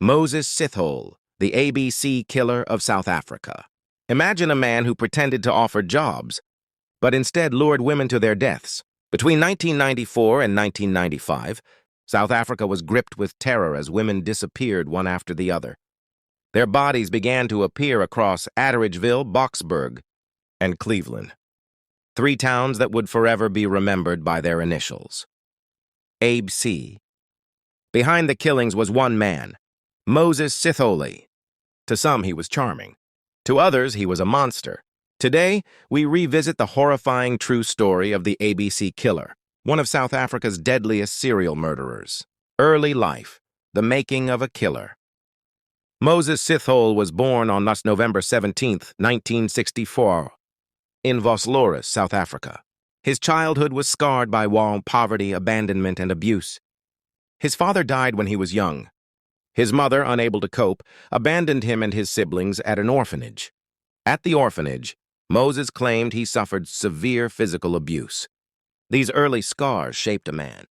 Moses Sithole, the ABC killer of South Africa. Imagine a man who pretended to offer jobs, but instead lured women to their deaths. Between 1994 and 1995, South Africa was gripped with terror as women disappeared one after the other. Their bodies began to appear across Atteridgeville, Boksburg, and Cleveland, three towns that would forever be remembered by their initials. Abe C. Behind the killings was one man, Moses Sithole. To some, he was charming. To others, he was a monster. Today, we revisit the horrifying true story of the ABC killer, one of South Africa's deadliest serial murderers. Early life, the making of a killer. Moses Sithole was born on November 17, 1964, in Vosloorus, South Africa. His childhood was scarred by war, poverty, abandonment, and abuse. His father died when he was young. His mother, unable to cope, abandoned him and his siblings at an orphanage. At the orphanage, Moses claimed he suffered severe physical abuse. These early scars shaped a man,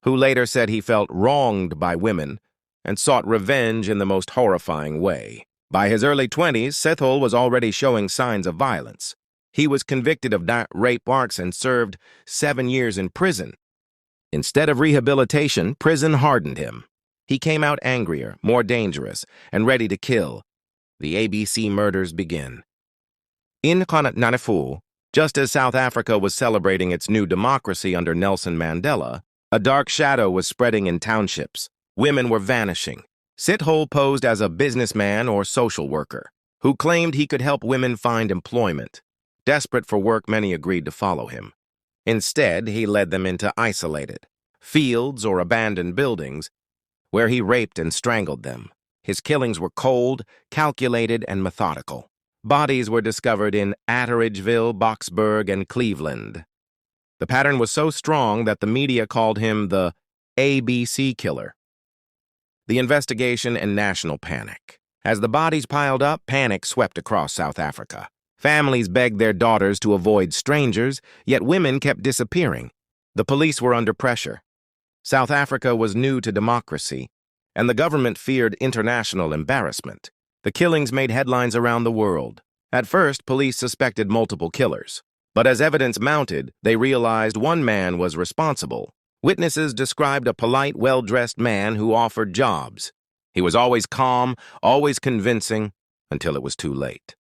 who later said he felt wronged by women and sought revenge in the most horrifying way. By his early 20s, Sithole was already showing signs of violence. He was convicted of rape acts and served 7 years in prison. Instead of rehabilitation, prison hardened him. He came out angrier, more dangerous, and ready to kill. The ABC murders begin. In 1994, just as South Africa was celebrating its new democracy under Nelson Mandela, a dark shadow was spreading in townships. Women were vanishing. Sithole posed as a businessman or social worker who claimed he could help women find employment. Desperate for work, many agreed to follow him. Instead, he led them into isolated fields or abandoned buildings where he raped and strangled them. His killings were cold, calculated, and methodical. Bodies were discovered in Atteridgeville, Boksburg, and Cleveland. The pattern was so strong that the media called him the ABC killer. The investigation and national panic. As the bodies piled up, panic swept across South Africa. Families begged their daughters to avoid strangers, yet women kept disappearing. The police were under pressure. South Africa was new to democracy, and the government feared international embarrassment. The killings made headlines around the world. At first, police suspected multiple killers. But as evidence mounted, they realized one man was responsible. Witnesses described a polite, well-dressed man who offered jobs. He was always calm, always convincing, until it was too late.